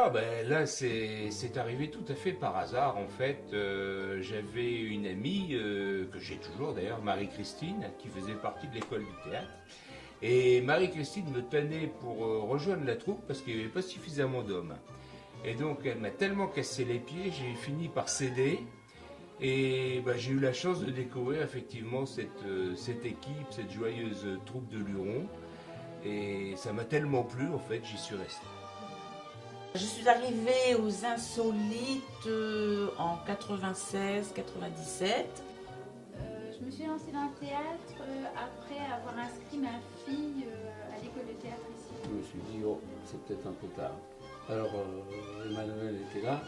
Ah ben là c'est arrivé tout à fait par hasard en fait. J'avais une amie que j'ai toujours d'ailleurs, Marie-Christine, qui faisait partie de l'école du théâtre. Et Marie-Christine me tenait pour rejoindre la troupe parce qu'il n'y avait pas suffisamment d'hommes. Et donc elle m'a tellement cassé les pieds, j'ai fini par céder. Et ben, j'ai eu la chance de découvrir effectivement cette équipe, cette joyeuse troupe de Luron. Et ça m'a tellement plu en fait, j'y suis resté. Je suis arrivée aux Insolites en 96-97. Je me suis lancée dans le théâtre après avoir inscrit ma fille à l'école de théâtre ici. Je me suis dit, oh, c'est peut-être un peu tard. Alors Emmanuel était là,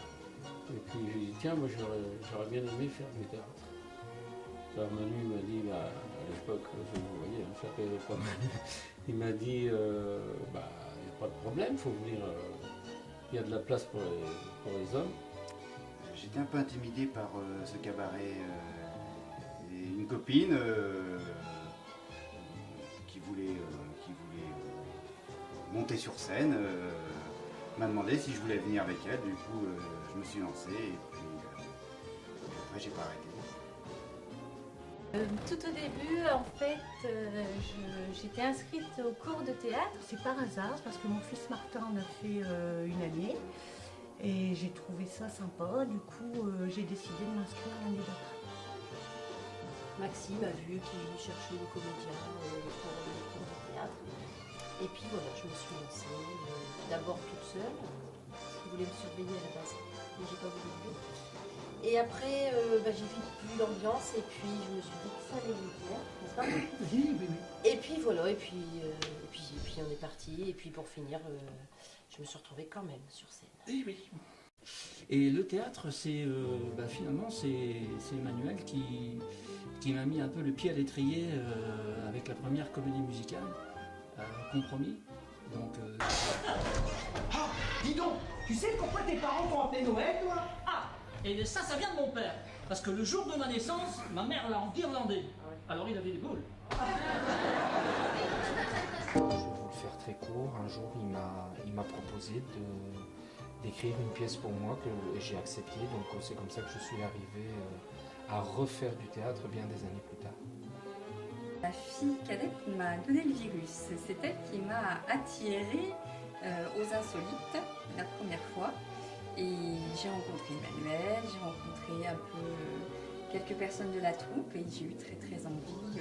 et puis je lui ai dit, tiens, moi j'aurais bien aimé faire du théâtre. Alors Manu m'a dit, bah, à l'époque, vous voyez, ça s'appelait pas Manu, il m'a dit, bah, il n'y a pas de problème, il faut venir, il y a de la place pour les hommes. J'étais un peu intimidé par ce cabaret. Et une copine qui voulait monter sur scène m'a demandé si je voulais venir avec elle. Du coup, je me suis lancé et puis après, j'ai pas arrêté. Tout au début, en fait, j'étais inscrite au cours de théâtre. C'est par hasard, parce que mon fils Martin en a fait une année et j'ai trouvé ça sympa. Du coup, j'ai décidé de m'inscrire l'année d'après. Maxime a vu qu'il cherchait des comédiens pour le cours de théâtre. Et puis voilà, je me suis lancée, d'abord toute seule, parce qu'il voulait me surveiller à la base, mais j'ai pas voulu le faire. Et après, j'ai vu l'ambiance et puis je me suis dit que ça allait me plaire, n'est-ce pas? Oui, oui, oui. Et puis voilà, et puis on est parti, et puis pour finir, je me suis retrouvée quand même sur scène. Oui, oui. Et le théâtre, c'est finalement, c'est Emmanuel qui m'a mis un peu le pied à l'étrier avec la première comédie musicale, Compromis. Donc, Ah, dis donc, tu sais pourquoi tes parents t'ont appelé Noël, toi? Ah, et ça vient de mon père. Parce que le jour de ma naissance, ma mère l'a enguirlandé. Alors il avait des boules. Je vais vous le faire très court. Un jour, il m'a proposé d'écrire une pièce pour moi que j'ai accepté. Donc c'est comme ça que je suis arrivé à refaire du théâtre bien des années plus tard. Ma fille cadette m'a donné le virus. C'est elle qui m'a attirée aux Insolites la première fois. Et j'ai rencontré Emmanuel, j'ai rencontré un peu quelques personnes de la troupe et j'ai eu très très envie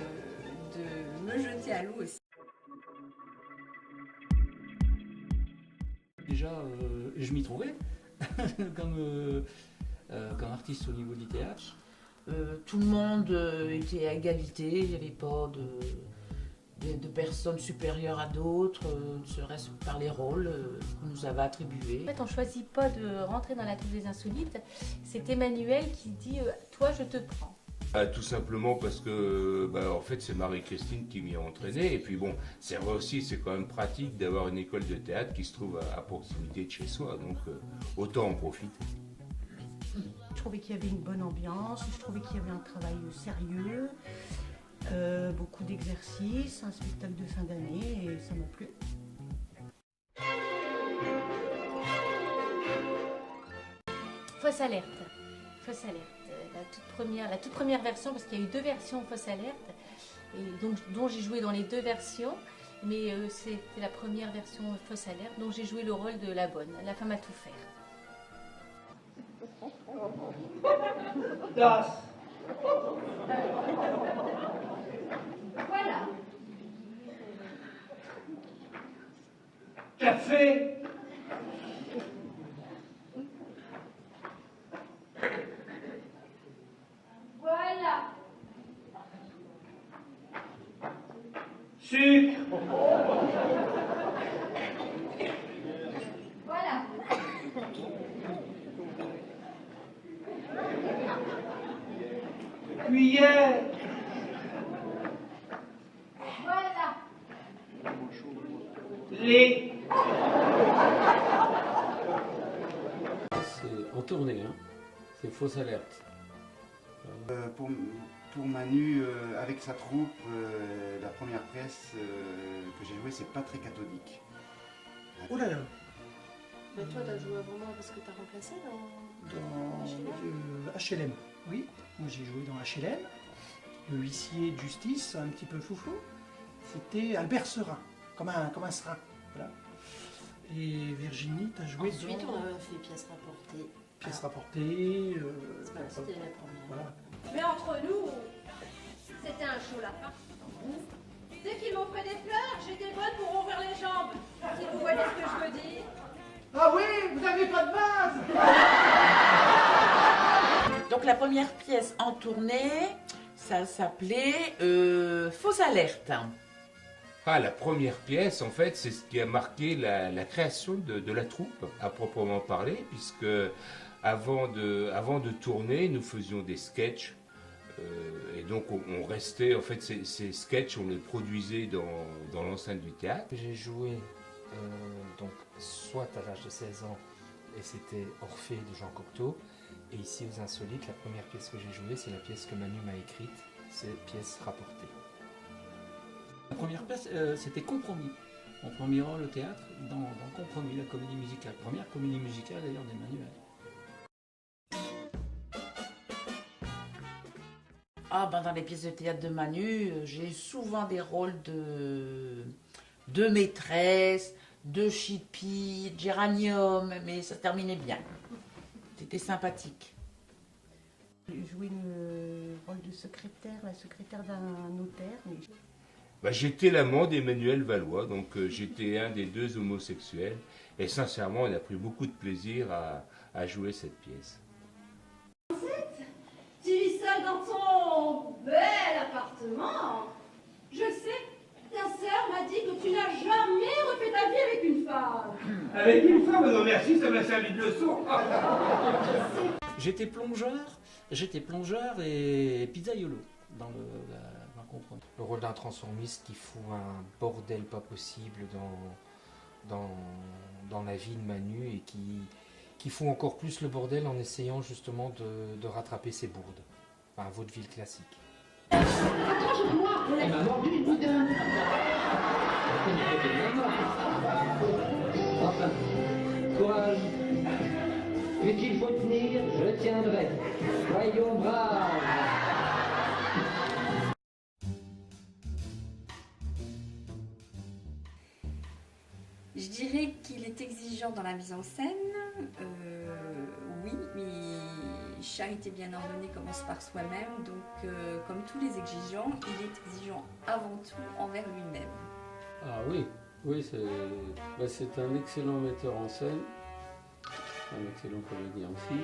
de me jeter à l'eau aussi. déjà, je m'y trouvais comme artiste au niveau du théâtre. Tout le monde était à égalité, il n'y avait pas de personnes supérieures à d'autres, ne serait-ce par les rôles qu'on nous avait attribués. En fait, on ne choisit pas de rentrer dans la troupe des Insolites, c'est Emmanuel qui dit « toi, je te prends ». Tout simplement parce que en fait c'est Marie-Christine qui m'y a entraîné et puis bon c'est vrai aussi c'est quand même pratique d'avoir une école de théâtre qui se trouve à proximité de chez soi donc autant en profiter. Je trouvais qu'il y avait une bonne ambiance, je trouvais qu'il y avait un travail sérieux, beaucoup d'exercices, un spectacle de fin d'année et ça m'a plu. Fausse alerte. Fausse alerte. La toute première version, parce qu'il y a eu 2 versions Fausse alerte, et donc, dont j'ai joué dans les 2 versions, mais c'était la première version Fausse alerte, dont j'ai joué le rôle de la bonne, la femme à tout faire. Das. Voilà. Café. Voilà. Sucre. Voilà. Cuillère. Voilà. Lait. C'est en tournée, hein. C'est Fausse alerte. Pour Manu, avec sa troupe, la première pièce que j'ai jouée, c'est pas très catholique. Oh là là. Mais toi, t'as joué vraiment parce que t'as remplacé Dans HLM, oui. Moi j'ai joué dans HLM. Le huissier de justice, un petit peu foufou, c'était Albert Serin, comme un serin. Voilà. Et Virginie, tu as joué Ensuite, dans... on a fait pièces rapportées. Pièces rapportées. C'était la première. Voilà. Mais entre nous, c'était un chaud lapin. Dès qu'ils m'offraient des fleurs, j'étais bonne pour ouvrir les jambes. Si vous voyez ce que je veux dire. Ah oui, vous n'avez pas de base. Donc la première pièce en tournée, ça s'appelait Fausse alerte. Ah, la première pièce, en fait, c'est ce qui a marqué la création de la troupe, à proprement parler, puisque avant de tourner, nous faisions des sketchs. Et donc on restait, en fait, ces sketchs, on les produisait dans l'enceinte du théâtre. J'ai joué donc soit à l'âge de 16 ans, et c'était Orphée de Jean Cocteau. Et ici aux Insolites, la première pièce que j'ai jouée, c'est la pièce que Manu m'a écrite, c'est pièce rapportée. La première pièce, c'était Compromis. Mon premier rôle au théâtre dans Compromis, la comédie musicale. Première comédie musicale d'ailleurs d'Emmanuel. Ah ben dans les pièces de théâtre de Manu, j'ai souvent des rôles de maîtresse, de chipie, de géranium, mais ça terminait bien. C'était sympathique. J'ai joué le rôle de secrétaire, la secrétaire d'un notaire. Mais... Bah, j'étais l'amant d'Emmanuel Valois, donc j'étais un des deux homosexuels. Et sincèrement, on a pris beaucoup de plaisir à jouer cette pièce. Tu vis seul dans ton bel appartement. Je sais, ta sœur m'a dit que tu n'as jamais refait ta vie avec une femme. Avec une femme, non merci, ça m'a servi de leçon. J'étais plongeur et pizzaïolo dans Compromis. Le rôle d'un transformiste qui fout un bordel pas possible dans la vie de Manu et qui fout encore plus le bordel en essayant justement de rattraper ses bourdes. Enfin, un vaudeville classique. Accroche-toi, elle m'a mordu une boudin. Enfin, courage. Puisqu'il faut tenir, je tiendrai. Soyons braves. Je dirais qu'il est exigeant dans la mise en scène, oui, mais charité bien ordonnée commence par soi-même, donc comme tous les exigeants, il est exigeant avant tout envers lui-même. Ah oui, c'est un excellent metteur en scène, un excellent comédien aussi.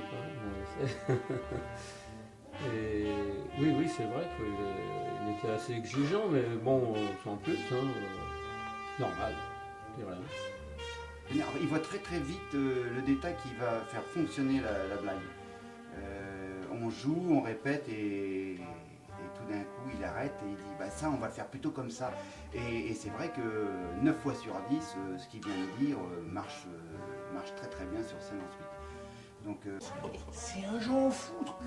Et oui, c'est vrai qu'il était assez exigeant, mais bon, sans plus, normal. Il voit très très vite le détail qui va faire fonctionner la blague. On joue, on répète et tout d'un coup il arrête et il dit bah ça on va le faire plutôt comme ça. Et c'est vrai que 9 fois sur 10, ce qu'il vient de dire marche très très bien sur scène ensuite. Donc, c'est un jeu en foutre.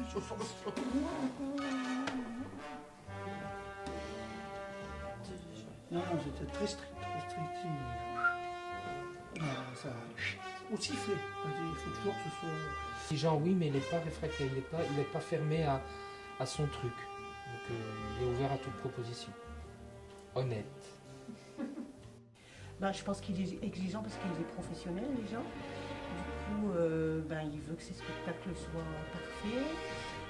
Non, c'était très strict. Ça, au sifflet. Il faut toujours que ce soit... Jean, oui, mais il n'est pas réfractaire, il n'est pas fermé à son truc. Donc il est ouvert à toute proposition. Honnête. Je pense qu'il est exigeant parce qu'il est professionnel déjà. Du coup, il veut que ses spectacles soient parfaits.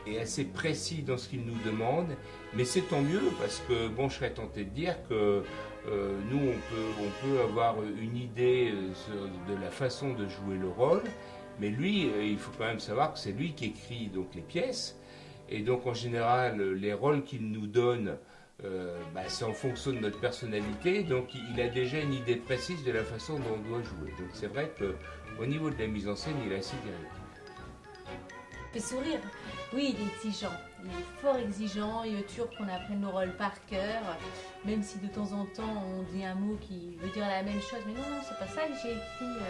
Et assez précis dans ce qu'il nous demande, mais c'est tant mieux parce que bon, je serais tenté de dire que nous on peut avoir une idée de la façon de jouer le rôle, mais lui, il faut quand même savoir que c'est lui qui écrit donc les pièces, et donc en général les rôles qu'il nous donne, c'est en fonction de notre personnalité, donc il a déjà une idée précise de la façon dont on doit jouer. Donc c'est vrai qu'au niveau de la mise en scène, il est assez direct. Il fait sourire. Oui, il est exigeant. Il est fort exigeant. Il veut toujours qu'on apprenne nos rôles par cœur. Même si de temps en temps on dit un mot qui veut dire la même chose. Mais non, c'est pas ça que j'ai écrit.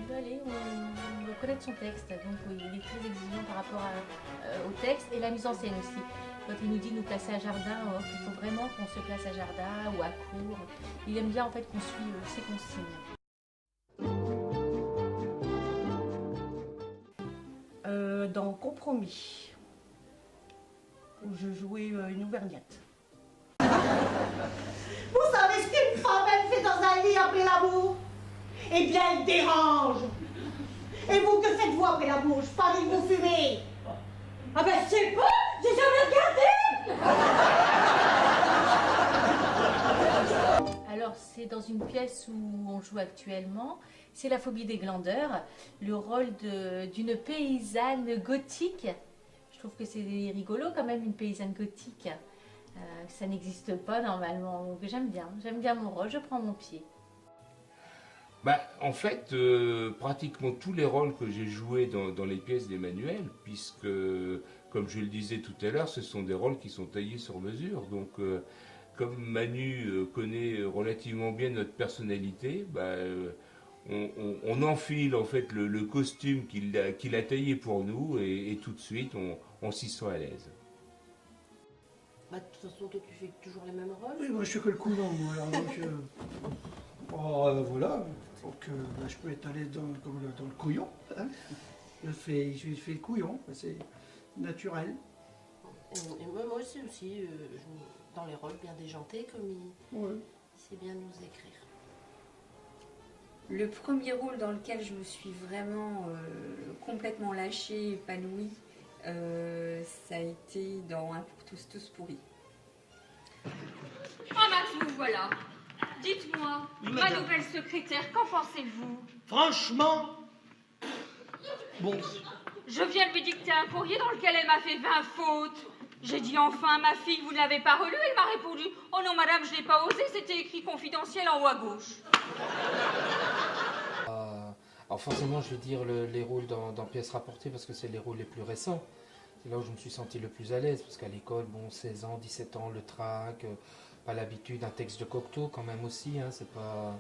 On veut connaître son texte. Donc oui, il est très exigeant par rapport au texte et la mise en scène aussi. Quand il nous dit nous placer à jardin, il faut vraiment qu'on se place à jardin ou à cour. Il aime bien en fait qu'on suive ses consignes. Compromis, où je jouais une Auvergnate. Vous savez ce qu'une femme elle fait dans un lit après l'amour? Eh bien, elle dérange. Et vous, que faites-vous après l'amour? Je parie que vous fumez. Ah ben, je sais pas, j'ai jamais regardé. Alors, c'est dans une pièce où on joue actuellement. C'est La phobie des glandeurs, le rôle d'une paysanne gothique. Je trouve que c'est rigolo quand même, une paysanne gothique. Ça n'existe pas normalement, donc j'aime bien mon rôle, je prends mon pied. Bah, en fait, pratiquement tous les rôles que j'ai joués dans les pièces d'Emmanuel, puisque, comme je le disais tout à l'heure, ce sont des rôles qui sont taillés sur mesure. Donc, comme Manu connaît relativement bien notre personnalité, bah, on enfile en fait le costume qu'il a taillé pour nous et tout de suite on s'y sent à l'aise. Bah, de toute façon, toi, tu fais toujours les mêmes rôles. Oui, moi je fais que le coulant, moi. Alors, donc, voilà. Donc, bah, je peux être à l'aise dans le couillon. Hein. Je fais le couillon, c'est naturel. Et moi aussi, dans les rôles bien déjantés, comme il sait bien nous écrire. Le premier rôle dans lequel je me suis vraiment complètement lâchée, épanouie, ça a été dans Un pour tous, tous pourris. Oh Max, vous voilà. Dites-moi, ma nouvelle secrétaire, qu'en pensez-vous? Franchement, bon. Je viens de lui dicter un courrier dans lequel elle m'a fait 20 fautes. J'ai dit enfin, ma fille, vous ne l'avez pas relu? Elle m'a répondu, oh non madame, je n'ai pas osé, c'était écrit confidentiel en haut à gauche. Alors forcément, je vais dire les rôles dans pièces rapportées parce que c'est les rôles les plus récents. C'est là où je me suis senti le plus à l'aise parce qu'à l'école, bon, 16 ans, 17 ans, le trac, pas l'habitude, un texte de Cocteau quand même aussi, hein, c'est pas...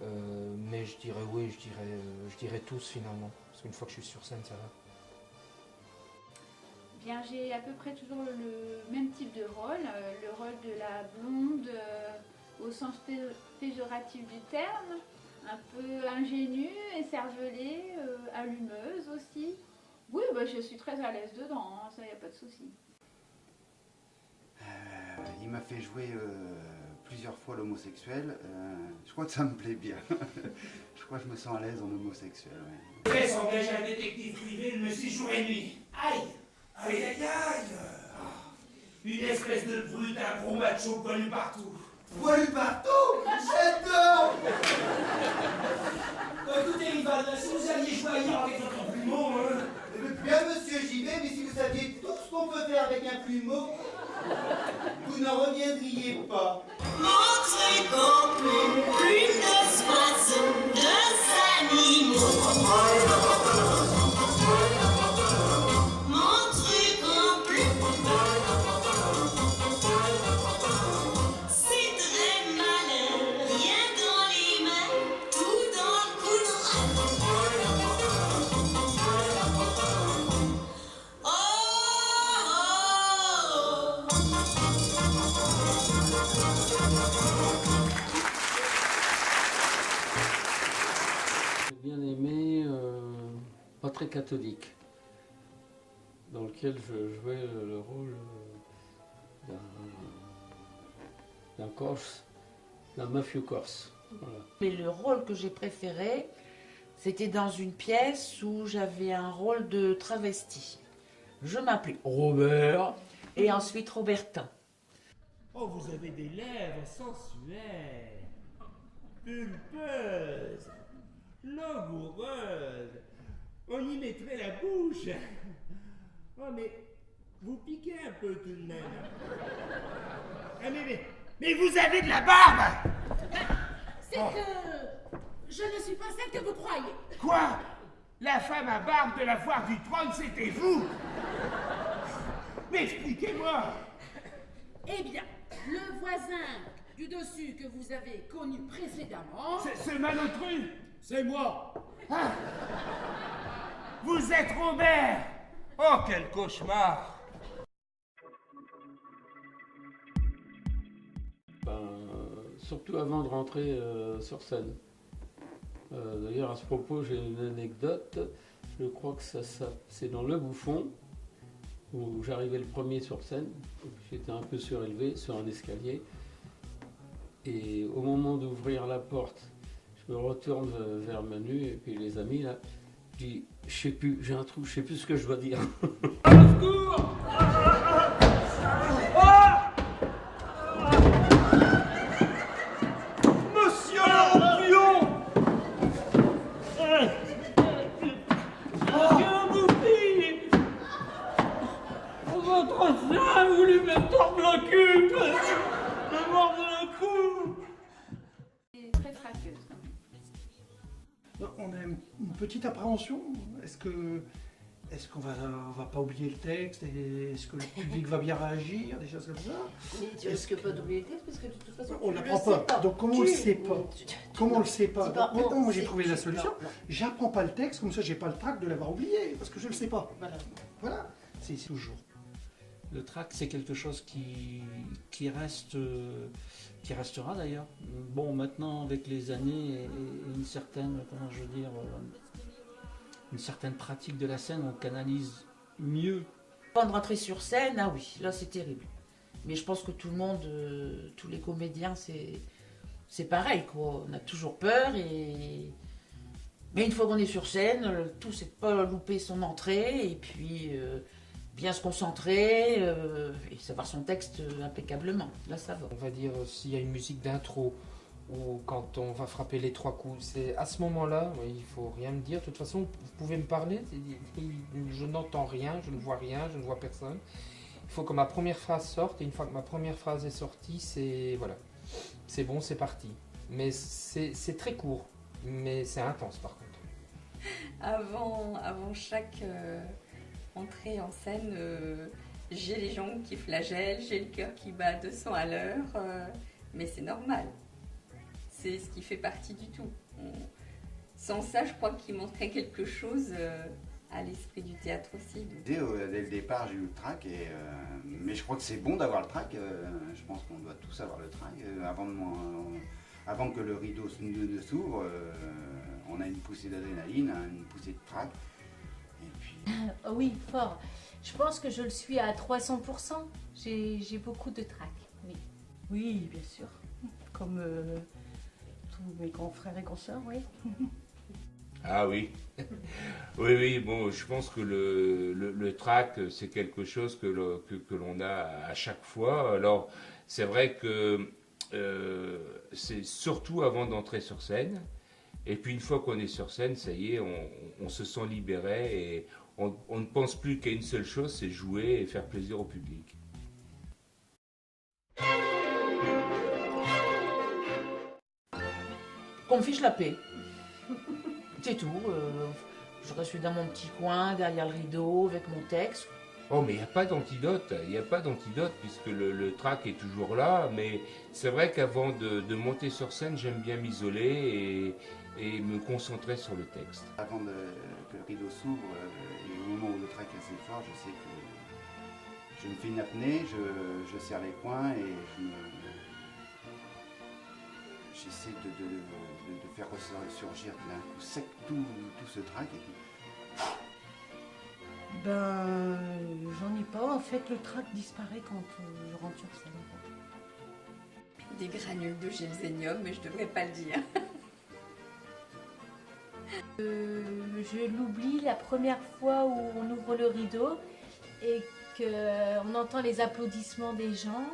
mais je dirais oui, je dirais tous finalement, parce qu'une fois que je suis sur scène, ça va. Bien, j'ai à peu près toujours le même type de rôle, le rôle de la blonde au sens péjoratif du terme, un peu ingénue, écervelée, allumeuse aussi. Oui, bah, je suis très à l'aise dedans, hein, ça y a pas de souci. Il m'a fait jouer plusieurs fois l'homosexuel. Je crois que ça me plaît bien. Je crois que je me sens à l'aise en homosexuel. Je vais s'engager un détective privé le 6 jours et nuit. Aïe! Aïe aïe aïe! Une espèce de brute, un gros macho poilu partout. Poilu partout? J'adore! Écoutez, Ivan, si vous aviez joué ailleurs avec votre plumeau, Bien, monsieur JB, mais si vous saviez tout ce qu'on peut faire avec un plumeau, vous n'en reviendriez pas. Montrez qu'en plus de 62 animaux. Montrez qu'en plus, c'est très malin. Rien dans les mains, tout dans le couloir. J'ai bien aimé Pas très catholique, dans lequel je jouais le rôle d'un Corse, d'un mafieux corse. Voilà. Mais le rôle que j'ai préféré, c'était dans une pièce où j'avais un rôle de travesti. Je m'appelais Robert et ensuite Robertin. Oh, vous avez des lèvres sensuelles, pulpeuses, langoureuses. On y mettrait la bouche. Oh, mais vous piquez un peu tout de même. Ah, mais vous avez de la barbe! C'est que je ne suis pas celle que vous croyez. Quoi? La femme à barbe de la foire du trône, c'était vous? Mais expliquez-moi! Eh bien, le voisin du dessus que vous avez connu précédemment... C'est Malotru! C'est moi! Ah. Vous êtes Robert! Oh, quel cauchemar! Surtout avant de rentrer sur scène. D'ailleurs, à ce propos, j'ai une anecdote. Je crois que c'est dans Le Bouffon, où j'arrivais le premier sur scène. J'étais un peu surélevé sur un escalier. Et au moment d'ouvrir la porte, je me retourne vers Manu et puis les amis là. Je dis, je sais plus, j'ai un trou, je sais plus ce que je dois dire. Monsieur Lampion! Monsieur Bouffi! Votre sein a voulu me tordre le cul! Me mordre le cou! C'est très fracieuse. On a une petite appréhension. Est-ce qu'on va pas oublier le texte? Est-ce que le public va bien réagir? Des choses comme ça? Mais tu risques pas d'oublier le texte parce que de toute façon, On tu l'apprend le sais pas. Donc comment on le sait pas? Comment on le sait pas? Dis pas, Donc, maintenant, moi j'ai c'est- trouvé la solution. non. J'apprends pas le texte, comme ça j'ai pas le trac de l'avoir oublié, parce que je le sais pas. Voilà. C'est toujours. Le track, c'est quelque chose qui restera d'ailleurs. Bon, maintenant, avec les années et une certaine, comment je veux dire, une certaine pratique de la scène, on canalise mieux. Avant de rentrer sur scène, ah oui, là c'est terrible. Mais je pense que tout le monde, tous les comédiens, c'est pareil, quoi. On a toujours peur mais une fois qu'on est sur scène, le tout c'est de pas louper son entrée et puis bien se concentrer et savoir son texte impeccablement. Là ça va. On va dire s'il y a une musique d'intro ou quand on va frapper les 3 coups, c'est à ce moment-là, il faut rien me dire. De toute façon, vous pouvez me parler, je n'entends rien, je ne vois rien, je ne vois personne. Il faut que ma première phrase sorte et une fois que ma première phrase est sortie, c'est voilà, c'est bon, c'est parti. Mais c'est très court, mais c'est intense par contre. Avant chaque entrée en scène, j'ai les jambes qui flagellent, j'ai le cœur qui bat à 200 à l'heure, mais c'est normal. C'est ce qui fait partie du tout. Sans ça, je crois qu'il manquerait quelque chose à l'esprit du théâtre aussi. Donc. Dès le départ, j'ai eu le trac, mais je crois que c'est bon d'avoir le trac. Je pense qu'on doit tous avoir le trac. Avant que le rideau ne s'ouvre, on a une poussée d'adrénaline, une poussée de trac. Et puis... Oui, fort. Je pense que je le suis à 300%. J'ai beaucoup de trac, oui. Oui, bien sûr. Comme tous mes grands frères et consoeurs, oui. Ah oui, oui, bon, je pense que le trac, c'est quelque chose que l'on a à chaque fois. Alors, c'est vrai que c'est surtout avant d'entrer sur scène. Et puis, une fois qu'on est sur scène, ça y est, on se sent libéré et on ne pense plus qu'à une seule chose, c'est jouer et faire plaisir au public. Qu'on me fiche la paix. C'est tout. Je reste dans mon petit coin, derrière le rideau, avec mon texte. Oh, mais il n'y a pas d'antidote, puisque le trac est toujours là, mais c'est vrai qu'avant de monter sur scène, j'aime bien m'isoler et me concentrer sur le texte. Avant que le rideau s'ouvre, et au moment où le trac est assez fort, je sais que je me fais une apnée, je serre les poings et j'essaie de faire ressurgir d'un coup sec tout ce trac. Et puis... Ben, j'en ai pas. En fait, le trac disparaît quand je rentre sur scène. Des granules de gilzénium, mais je devrais pas le dire. Je l'oublie la première fois où on ouvre le rideau et qu'on entend les applaudissements des gens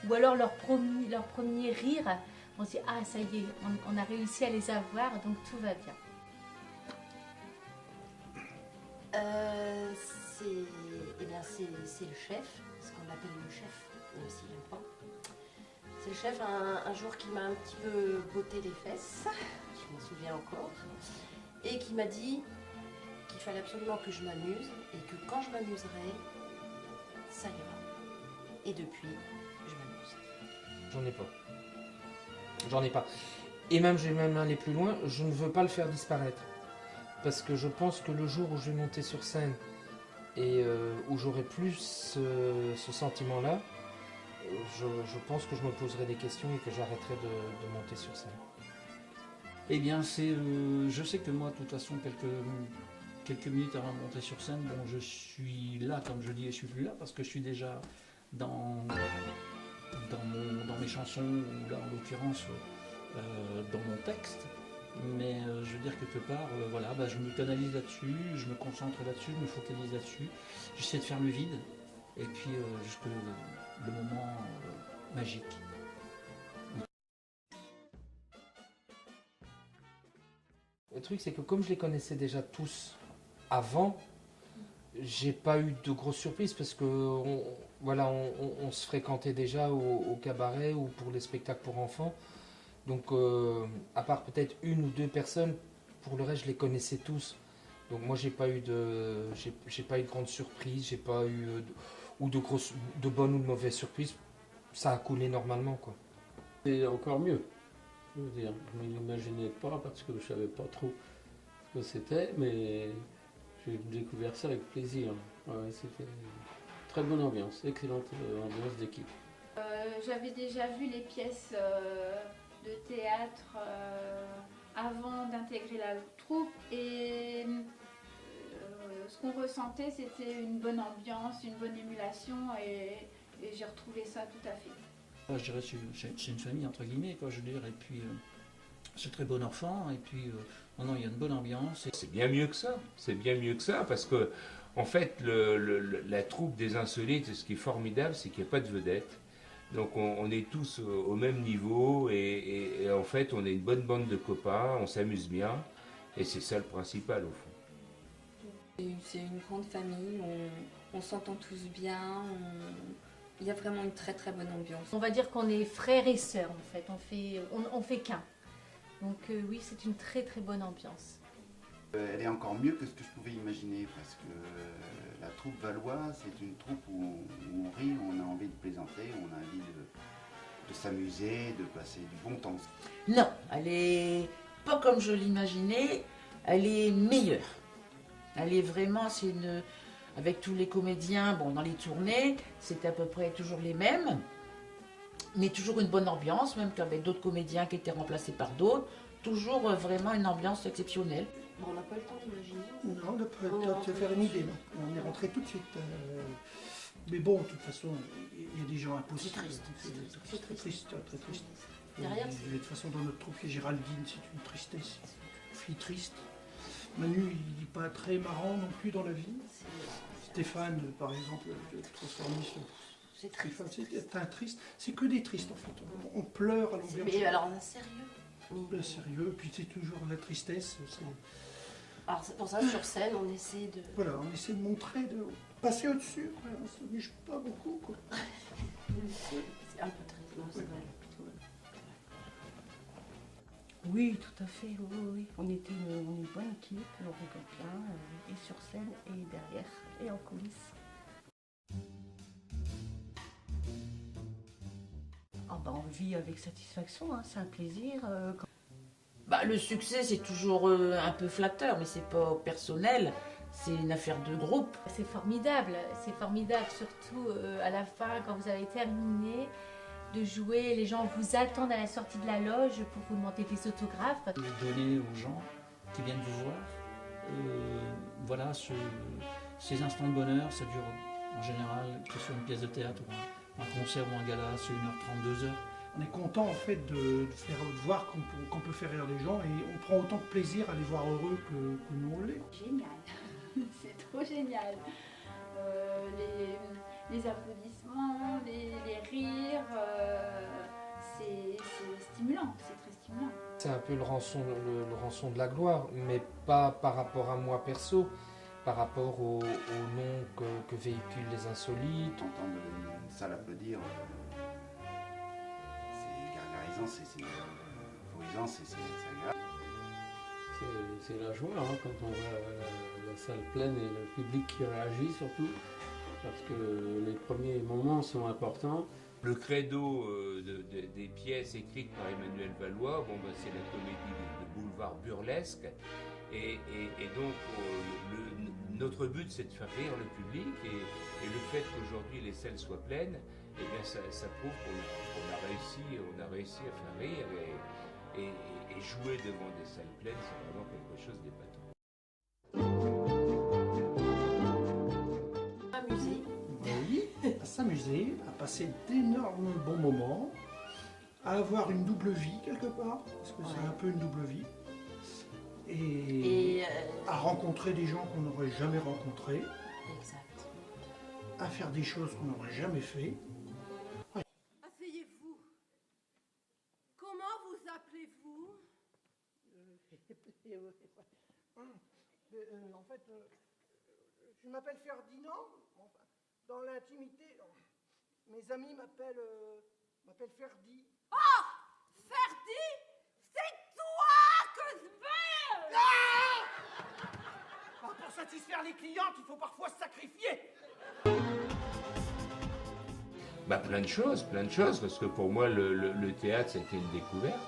ou alors leur premier rire. On se dit, ah ça y est, on a réussi à les avoir, donc tout va bien. C'est le chef, ce qu'on appelle le chef, même s'il n'aime pas. C'est le chef un jour qui m'a un petit peu botté les fesses, je m'en souviens encore, et qui m'a dit qu'il fallait absolument que je m'amuse et que quand je m'amuserai, ça ira. Et depuis, je m'amuse. J'en ai pas. Et même, je vais même aller plus loin, je ne veux pas le faire disparaître. Parce que je pense que le jour où je vais monter sur scène et où j'aurai plus ce sentiment-là, je pense que je me poserai des questions et que j'arrêterai de monter sur scène. Eh bien, je sais que moi, de toute façon, quelques minutes avant de monter sur scène, bon, je suis là, comme je dis, et je suis plus là parce que je suis déjà dans mes chansons, ou là en l'occurrence dans mon texte. Mais je veux dire, quelque part, voilà, bah, je me canalise là-dessus, je me concentre là-dessus, je me focalise là-dessus. J'essaie de faire le vide, et puis jusque le moment magique. Le truc, c'est que comme je les connaissais déjà tous avant, j'ai pas eu de grosses surprises parce que on se fréquentait déjà au cabaret ou pour les spectacles pour enfants. Donc, à part peut-être une ou deux personnes, pour le reste, je les connaissais tous. Donc, moi, j'ai pas eu de grandes surprises, j'ai pas eu de bonnes ou de mauvaises surprises. Ça a coulé normalement, quoi. C'est encore mieux. Je veux dire, je ne l'imaginais pas parce que je ne savais pas trop ce que c'était, mais j'ai découvert ça avec plaisir. Ouais, c'était une très bonne ambiance, excellente ambiance d'équipe. J'avais déjà vu les pièces de théâtre avant d'intégrer la troupe et ce qu'on ressentait, c'était une bonne ambiance, une bonne émulation et j'ai retrouvé ça tout à fait. Je dirais c'est une famille entre guillemets, quoi, je veux dire, et puis c'est très bon enfant, et puis non, il y a une bonne ambiance. C'est bien mieux que ça, parce que en fait la troupe des Insolites, ce qui est formidable, c'est qu'il n'y a pas de vedette. Donc on est tous au même niveau et en fait on est une bonne bande de copains, on s'amuse bien et c'est ça le principal au fond. C'est une grande famille, on s'entend tous bien, il y a vraiment une très très bonne ambiance. On va dire qu'on est frères et sœurs en fait, on fait qu'un. Donc oui, c'est une très très bonne ambiance. Elle est encore mieux que ce que je pouvais imaginer parce que la troupe Valois, c'est une troupe où on rit, on a envie de plaisanter, on a envie de s'amuser, de passer du bon temps. Non, elle est pas comme je l'imaginais, elle est meilleure. Elle est vraiment, avec tous les comédiens, bon, dans les tournées, c'est à peu près toujours les mêmes, mais toujours une bonne ambiance, même qu'avec d'autres comédiens qui étaient remplacés par d'autres, toujours vraiment une ambiance exceptionnelle. Bon, on n'a pas le temps d'imaginer. Non, on n'a pas le temps de se faire une idée, non. On est rentré tout de suite. Mais bon, de toute façon, il y a des gens impossibles. C'est très triste, très triste. Derrière, de toute façon, dans notre troupe, il y a Géraldine, c'est une tristesse. Une fille triste. Manu, il n'est pas très marrant non plus dans la vie. Stéphane, par exemple, le transformiste. C'est triste. C'est un triste. C'est que des tristes, en fait. On pleure à longueur de Mais alors, on a sérieux. Le sérieux, puis c'est toujours la tristesse. Alors c'est pour ça, sur scène, on essaie de... Voilà, on essaie de montrer, de passer au-dessus, on ne s'amuse pas beaucoup, quoi. C'est un peu triste, non, c'est vrai. Oui, tout à fait, oui. On était une bonne équipe, on rigole bien, et sur scène, et derrière, et en coulisses. Ah bah, on vit avec satisfaction, hein, c'est un plaisir. Le succès, c'est toujours un peu flatteur, mais c'est pas personnel, c'est une affaire de groupe. C'est formidable, surtout à la fin, quand vous avez terminé de jouer, les gens vous attendent à la sortie de la loge pour vous demander des autographes. Donner aux gens qui viennent vous voir, voilà, ces instants de bonheur, ça dure en général, que ce soit une pièce de théâtre ou un concert ou un gala, c'est 1h30, 2h. On est content en fait de voir qu'on peut faire rire les gens et on prend autant de plaisir à les voir heureux que nous on l'est. Génial, c'est trop génial. Les applaudissements, les rires, c'est stimulant, c'est très stimulant. C'est un peu le rançon de la gloire, mais pas par rapport à moi perso, par rapport au nom que véhiculent les Insolites. Entendre une salle applaudir, c'est gargarisant, c'est euphorisant, c'est agréable. C'est la joie hein, quand on voit la salle pleine et le public qui réagit surtout, parce que les premiers moments sont importants. Le credo des pièces écrites par Emmanuel Valois, c'est la comédie de boulevard burlesque. Et donc, notre but, c'est de faire rire le public. Et le fait qu'aujourd'hui les salles soient pleines, eh bien, ça prouve qu'on a réussi à faire rire. Et jouer devant des salles pleines, c'est vraiment quelque chose d'épatant. s'amuser, à passer d'énormes bons moments, à avoir une double vie quelque part, parce que c'est un peu une double vie, et à rencontrer des gens qu'on n'aurait jamais rencontrés, à faire des choses qu'on n'aurait jamais fait. Asseyez-vous. Comment vous appelez-vous? En fait, je m'appelle Ferdinand. Enfin, dans l'intimité, mes amis m'appellent Ferdi. Oh, Ferdi, c'est toi que je veux. Pour satisfaire les clientes, il faut parfois se sacrifier. Bah, plein de choses, parce que pour moi, le théâtre, ça a été une découverte.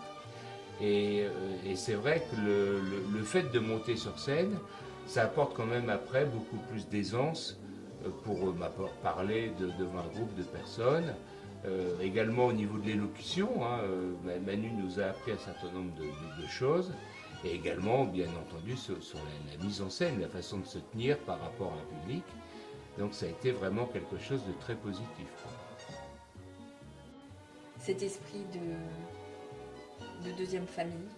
Et c'est vrai que le fait de monter sur scène, ça apporte quand même après beaucoup plus d'aisance pour parler devant un groupe de personnes. Également au niveau de l'élocution, hein, Manu nous a appris un certain nombre de choses. Et également, bien entendu, sur la mise en scène, la façon de se tenir par rapport à un public. Donc ça a été vraiment quelque chose de très positif. Cet esprit de deuxième famille,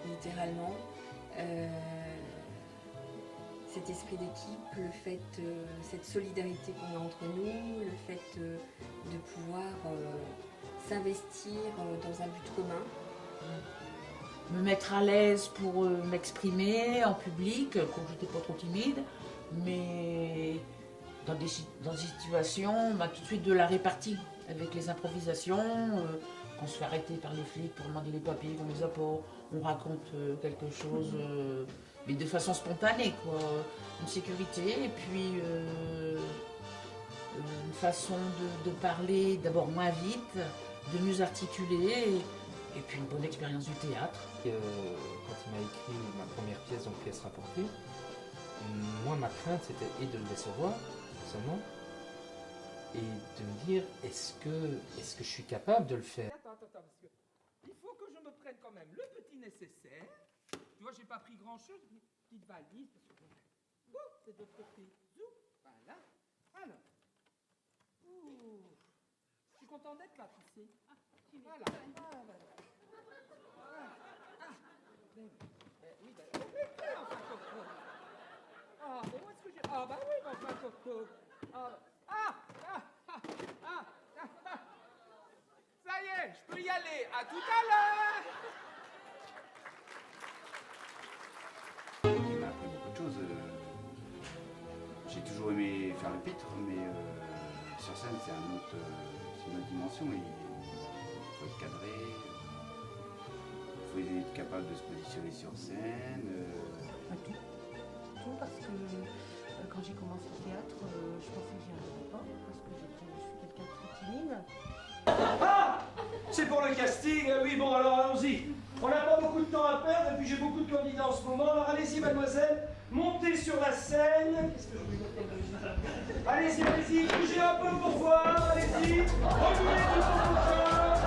littéralement, cet esprit d'équipe, cette solidarité qu'on a entre nous, le fait de pouvoir s'investir dans un but commun. Me mettre à l'aise pour m'exprimer en public, quand j'étais pas trop timide, mais dans des situations, tout de suite de la répartie avec les improvisations, on se fait arrêter par les flics pour demander les papiers, qu'on les a pas, on raconte quelque chose, mais de façon spontanée, quoi. Une sécurité, et puis une façon de parler d'abord moins vite, de mieux articuler, et puis une bonne expérience du théâtre. Quand il m'a écrit ma première pièce, donc pièce rapportée, moi ma crainte c'était et de le décevoir, forcément, et de me dire est-ce que je suis capable de le faire. Attends, parce que il faut que je me prenne quand même le petit nécessaire. Tu vois, j'ai pas pris grand-chose, une petite valise, parce que c'est de l'autre côté. Voilà. Alors. Je suis content d'être là, tu sais. Voilà. Oui, mais où est-ce que j'ai... Ah, bah oui, enfin, Coco. Ça y est, je peux y aller. À tout à l'heure. Il m'a appris beaucoup de choses. J'ai toujours aimé faire le pitre, mais sur scène, c'est une autre dimension. Il faut être cadré, il faut être capable de se positionner sur scène. Tout parce que quand j'ai commencé le théâtre, je pensais que j'y arriverais pas, parce que je suis quelqu'un de très timide. Ah! C'est pour le casting. Oui, bon, alors allons-y. On n'a pas beaucoup de temps à perdre, et puis j'ai beaucoup de candidats en ce moment. Alors allez-y, mademoiselle, montez sur la scène. Qu'est-ce que je vais dire? Allez-y, bougez un peu pour voir. Allez-y, reculez tout votre corps.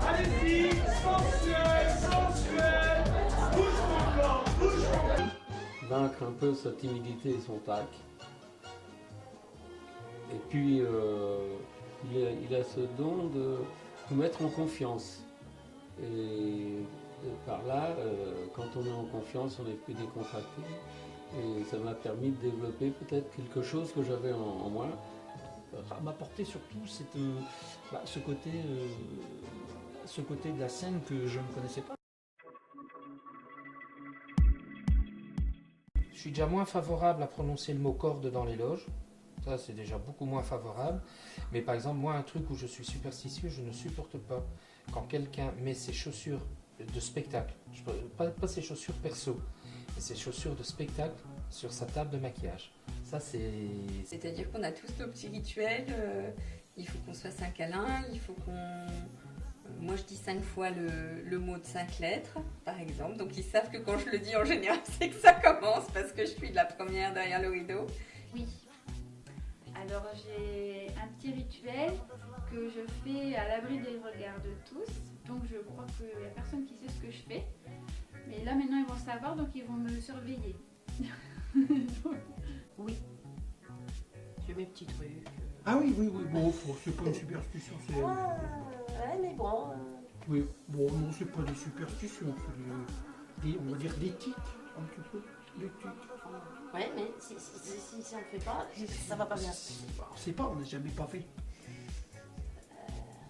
Allez-y, sensuel. Bouge ton corps, bouge ton corps. Vaincre un peu sa timidité et son tac. Et puis, il a ce don de nous mettre en confiance. Et par là, quand on est en confiance, on est plus décontracté. Et ça m'a permis de développer peut-être quelque chose que j'avais en moi. Ça m'a apporté surtout ce côté de la scène que je ne connaissais pas. Je suis déjà moins favorable à prononcer le mot corde dans les loges. Ça, c'est déjà beaucoup moins favorable. Mais par exemple, moi, un truc où je suis superstitieux, je ne supporte pas quand quelqu'un met ses chaussures de spectacle, pas ses chaussures perso, mais ses chaussures de spectacle sur sa table de maquillage. Ça, c'est... C'est-à-dire qu'on a tous nos petits rituels. Il faut qu'on se fasse un câlin, il faut qu'on... Moi, je dis 5 fois le mot de 5 lettres, par exemple. Donc, ils savent que quand je le dis, en général, c'est que ça commence parce que je suis la première derrière le rideau. Oui. Alors, j'ai un petit rituel que je fais à l'abri des regards de tous. Donc, je crois qu'il n'y a personne qui sait ce que je fais. Mais là, maintenant, ils vont savoir, donc ils vont me surveiller. Oui. mes petits trucs. Ah oui, oui, oui, bon, c'est pas une superstition, c'est... Ouais, mais bon. Oui, bon, non, c'est pas des superstitions, c'est on va dire des tics, un petit peu, des tics. Ouais, mais si on ne fait pas, ça va pas bien. On sait pas, on n'a jamais pas fait.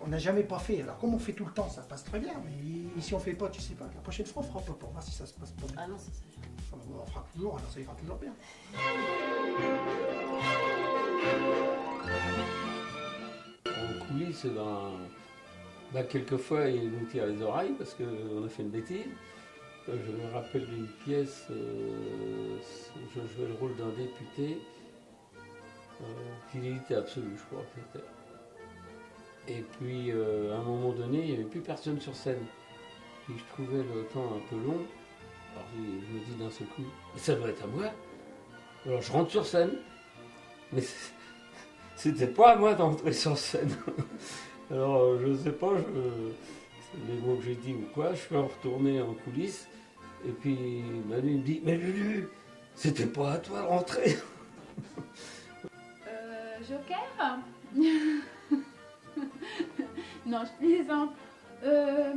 On n'a jamais pas fait, alors comme on fait tout le temps, ça passe très bien, mais si on fait pas, tu sais pas, la prochaine fois on fera pas pour voir si ça se passe pas bien. Ah non, c'est ça. Enfin, on fera toujours, alors ça ira toujours bien. En coulisses, quelquefois il nous tire les oreilles parce qu'on a fait une bêtise. Je me rappelle d'une pièce, je jouais le rôle d'un député, fidélité absolue, je crois que c'était. Et puis, à un moment donné, il n'y avait plus personne sur scène. Puis je trouvais le temps un peu long. Alors je me dis d'un seul coup, ça doit être à moi. Alors je rentre sur scène, mais c'était pas à moi d'entrer sur scène. Alors je sais pas, les mots que j'ai dit ou quoi, je suis retourné en coulisses. Et puis Manu me dit, mais Lulu, c'était pas à toi de rentrer. Joker Non, je plaisante.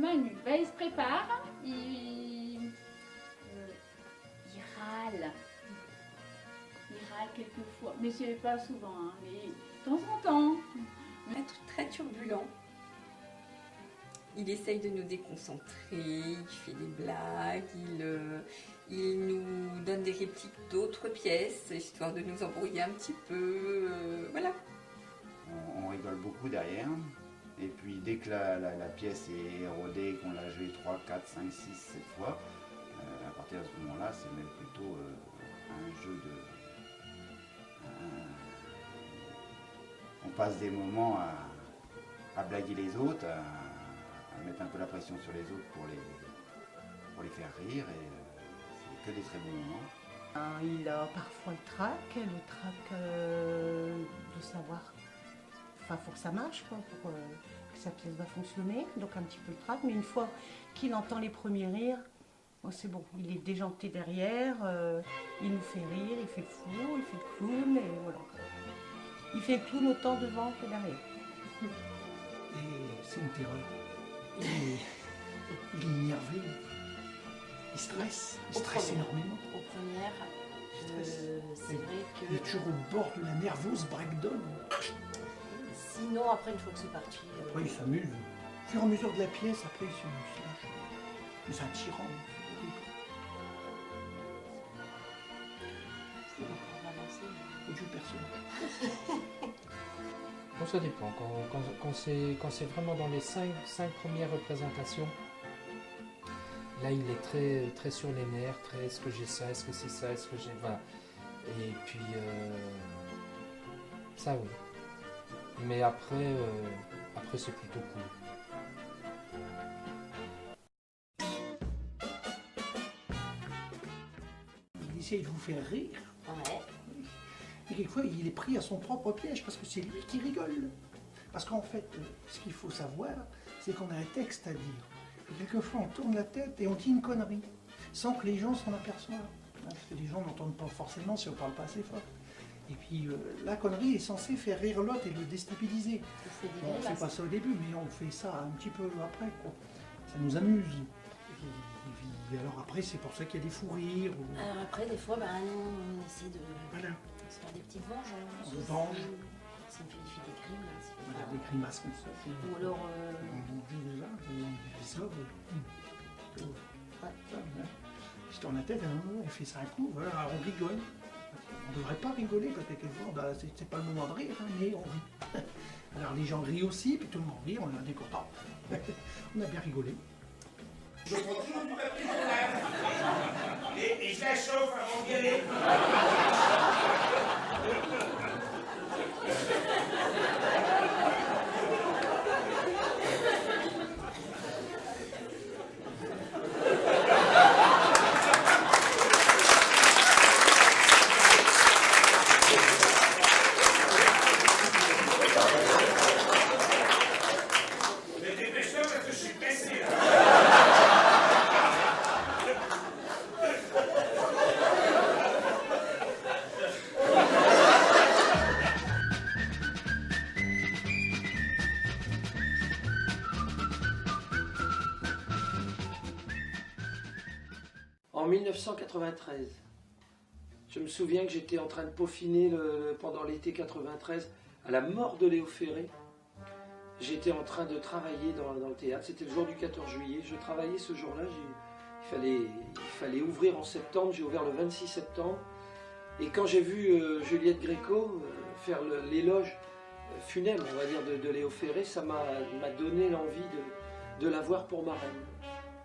Manu, bah, il se prépare, il râle. Il râle quelquefois, mais c'est pas souvent, hein, mais de temps en temps. Être très turbulent. Il essaye de nous déconcentrer, il fait des blagues, il nous donne des répliques d'autres pièces, histoire de nous embrouiller un petit peu, voilà. On rigole beaucoup derrière. Et puis dès que la pièce est rodée, qu'on l'a jouée 3, 4, 5, 6, 7 fois, à partir de ce moment-là, c'est même plutôt un jeu de... on passe des moments à blaguer les autres, à mettre un peu la pression sur les autres pour les faire rire, et c'est que des très bons moments. Il a parfois le trac de savoir, enfin faut que ça marche, quoi, pour que sa pièce va fonctionner, donc un petit peu le trac, mais une fois qu'il entend les premiers rires, oh, c'est bon, il est déjanté derrière, il nous fait rire, il fait le fou, il fait le clown, et voilà. Il fait le clown autant devant que derrière. Et c'est une terreur. Il est énervé, il stresse énormément. Aux premières, c'est vrai que... Il est toujours au bord de la nerveuse breakdown. Sinon, après, une fois que c'est parti... Après, il s'amuse. Au fur et à mesure de la pièce, après, il se lâche. Mais c'est un tyran. Il joue personne. Bon, ça dépend. Quand c'est vraiment dans les 5 premières représentations, là, il est très, très sur les nerfs, très est-ce que j'ai ça, est-ce que c'est ça, est-ce que j'ai... Voilà. Et puis, ça oui. Mais après c'est plutôt cool. Il essaie de vous faire rire. Ouais. Et quelquefois, il est pris à son propre piège parce que c'est lui qui rigole. Parce qu'en fait, ce qu'il faut savoir, c'est qu'on a un texte à dire. Et quelquefois, on tourne la tête et on dit une connerie, sans que les gens s'en aperçoivent. Parce que les gens n'entendent pas forcément si on ne parle pas assez fort. Et puis, la connerie est censée faire rire l'autre et le déstabiliser. On ne fait pas ça au début, mais on fait ça un petit peu après, quoi. Ça nous amuse. Et alors après, c'est pour ça qu'il y a des fous rires. Ou... Alors après, des fois, on essaie de voilà. se faire des petites vengeances. On venge. Ça me fait des crimes. Voilà, des grimaces comme ça. Ou alors... On dit déjà, on fait ça. Je tourne la tête, elle fait ça un coup, voilà, on rigole. On ne devrait pas rigoler parce que quelquefois, c'est pas le moment de rire, hein, mais on rit. Alors les gens rient aussi, puis tout le monde rit, on est content. On a bien rigolé. Je prends toujours du papier et je la chauffe avant d'y aller. En 1993. Je me souviens que j'étais en train de peaufiner pendant l'été 93, à la mort de Léo Ferré. J'étais en train de travailler dans le théâtre. C'était le jour du 14 juillet. Je travaillais ce jour-là. Il fallait ouvrir en septembre. J'ai ouvert le 26 septembre. Et quand j'ai vu Juliette Gréco faire l'éloge funèbre, on va dire, de Léo Ferré, ça m'a donné l'envie de la voir pour ma reine.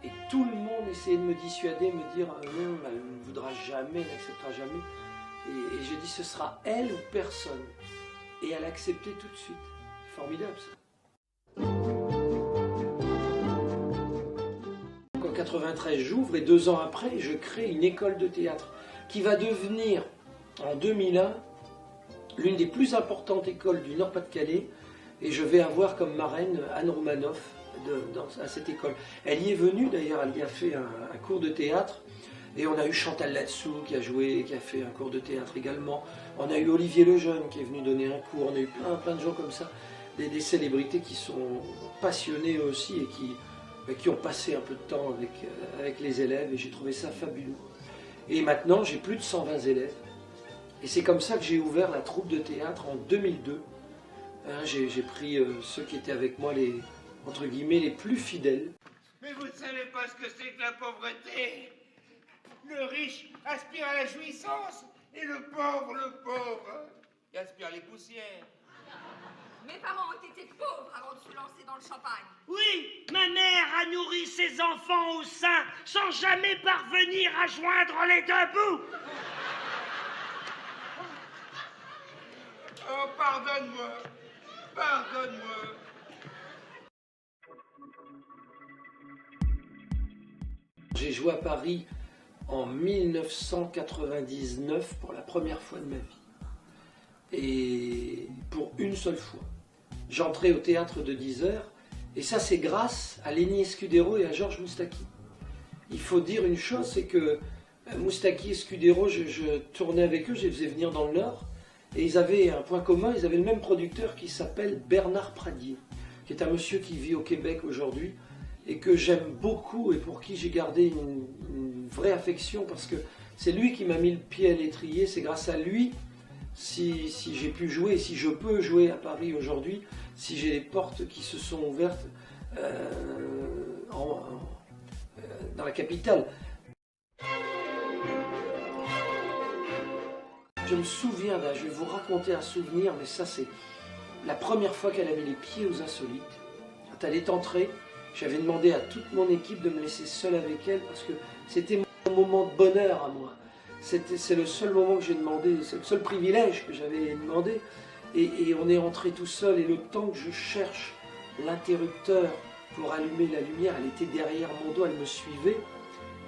Et tout le monde essayait de me dissuader, me dire non, elle ne voudra jamais, elle n'acceptera jamais. Et j'ai dit ce sera elle ou personne. Et elle a accepté tout de suite. Formidable ça. En 93, j'ouvre et 2 ans après, je crée une école de théâtre qui va devenir en 2001 l'une des plus importantes écoles du Nord-Pas-de-Calais. Et je vais avoir comme marraine Anne Romanoff à cette école. Elle y est venue d'ailleurs, elle y a fait un cours de théâtre. Et on a eu Chantal Latsou qui a joué, qui a fait un cours de théâtre également. On a eu Olivier Lejeune qui est venu donner un cours. On a eu plein de gens comme ça, des célébrités qui sont passionnées aussi et qui ont passé un peu de temps avec les élèves. Et j'ai trouvé ça fabuleux. Et maintenant, j'ai plus de 120 élèves. Et c'est comme ça que j'ai ouvert la troupe de théâtre en 2002. J'ai pris ceux qui étaient avec moi, entre guillemets, les plus fidèles. Mais vous ne savez pas ce que c'est que la pauvreté. Le riche aspire à la jouissance et le pauvre, il aspire les poussières. Mes parents ont été pauvres avant de se lancer dans le champagne. Oui, ma mère a nourri ses enfants au sein sans jamais parvenir à joindre les deux bouts. Oh, pardonne-moi, pardonne-moi. J'ai joué à Paris en 1999 pour la première fois de ma vie. Et pour une seule fois. J'entrais au théâtre de 10h et ça c'est grâce à Lenny Escudero et à Georges Moustaki. Il faut dire une chose, c'est que Moustaki et Escudero, je tournais avec eux, je les faisais venir dans le Nord et ils avaient un point commun, ils avaient le même producteur qui s'appelle Bernard Pradier, qui est un monsieur qui vit au Québec aujourd'hui et que j'aime beaucoup et pour qui j'ai gardé une vraie affection parce que c'est lui qui m'a mis le pied à l'étrier, c'est grâce à lui si j'ai pu jouer, si je peux jouer à Paris aujourd'hui, si j'ai les portes qui se sont ouvertes dans la capitale. Je me souviens, je vais vous raconter un souvenir, mais ça c'est la première fois qu'elle a mis les pieds aux Insolites. Quand elle est entrée, j'avais demandé à toute mon équipe de me laisser seule avec elle parce que c'était mon moment de bonheur à moi. C'est le seul moment que j'ai demandé, c'est le seul privilège que j'avais demandé. Et on est rentré tout seul et le temps que je cherche l'interrupteur pour allumer la lumière, elle était derrière mon dos, elle me suivait.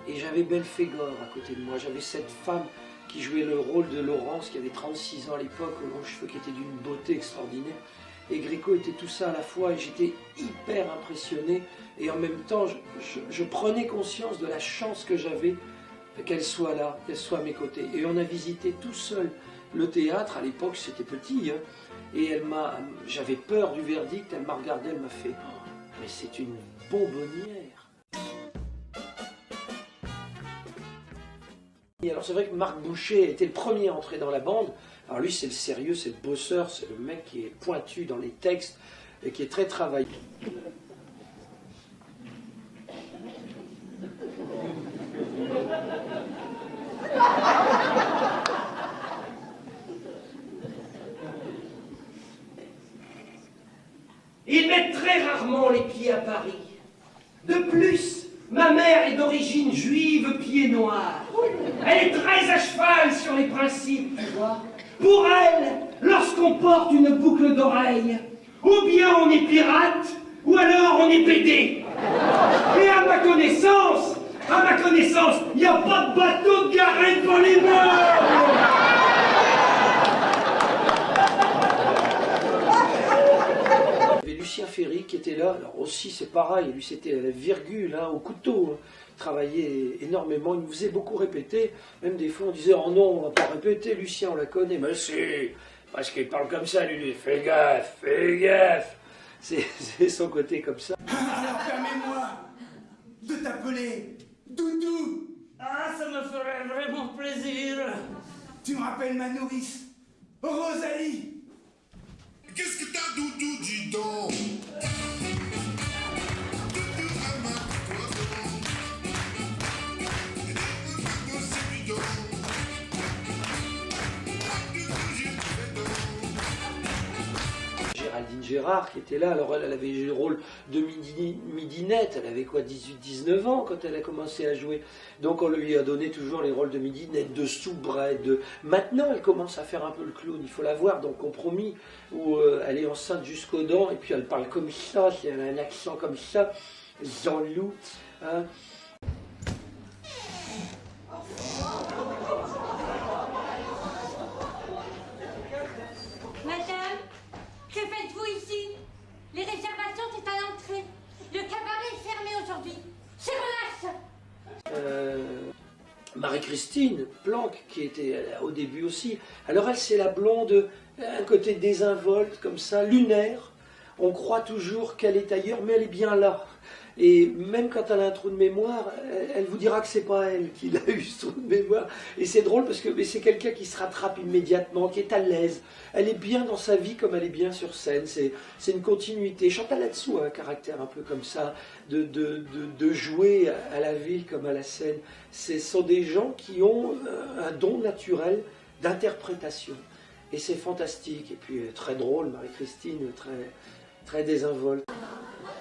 Et j'avais Belphégor à côté de moi, j'avais cette femme qui jouait le rôle de Laurence, qui avait 36 ans à l'époque, aux longs cheveux, qui était d'une beauté extraordinaire. Et Gréco était tout ça à la fois et j'étais hyper impressionné. Et en même temps, je prenais conscience de la chance que j'avais qu'elle soit là, qu'elle soit à mes côtés. Et on a visité tout seul le théâtre, à l'époque c'était petit, hein, et j'avais peur du verdict, elle m'a regardé, elle m'a fait oh, mais c'est une bonbonnière. Et alors c'est vrai que Marc Boucher était le premier à entrer dans la bande. Alors lui c'est le sérieux, c'est le bosseur, c'est le mec qui est pointu dans les textes et qui est très travaillé. Ils mettent très rarement les pieds à Paris. De plus, ma mère est d'origine juive, pied noir. Elle est très à cheval sur les principes, tu vois. Pour elle, lorsqu'on porte une boucle d'oreille, ou bien on est pirate, ou alors on est pédé. Et à ma connaissance, il n'y a pas de bateau garé devant les morts. Lucien Ferry qui était là, alors aussi c'est pareil, lui c'était la virgule hein, au couteau, hein. Il travaillait énormément, il nous faisait beaucoup répéter, même des fois on disait oh non on va pas répéter, Lucien on la connaît, mais si, parce qu'il parle comme ça lui, fais gaffe, c'est son côté comme ça. Alors permets-moi de t'appeler Doudou. Ah ça dire. Tu me rappelles ma nourrice, Rosalie. Qu'est-ce que t'as, Doudou, dis donc? Géraldine Gérard qui était là, alors elle avait joué le rôle de midinette, elle avait quoi, 18-19 ans quand elle a commencé à jouer, donc on lui a donné toujours les rôles de midinette, de soubrette, Maintenant elle commence à faire un peu le clown, il faut la voir dans Compromis, où elle est enceinte jusqu'aux dents, et puis elle parle comme ça, elle a un accent comme ça, Jean-Loup, hein. Madame, que faites-vous ici? Les réservations, c'est à l'entrée. Le cabaret est fermé aujourd'hui. C'est relax. Marie-Christine Planck, qui était au début aussi. Alors elle, c'est la blonde, un côté désinvolte, comme ça, lunaire. On croit toujours qu'elle est ailleurs, mais elle est bien là. Et même quand elle a un trou de mémoire, elle vous dira que c'est pas elle qui a eu ce trou de mémoire. Et c'est drôle parce que c'est quelqu'un qui se rattrape immédiatement, qui est à l'aise. Elle est bien dans sa vie comme elle est bien sur scène. C'est une continuité. Chantal là-dessous a un caractère un peu comme ça, de jouer à la ville comme à la scène. Ce sont des gens qui ont un don naturel d'interprétation. Et c'est fantastique. Et puis très drôle, Marie-Christine, très désinvolte.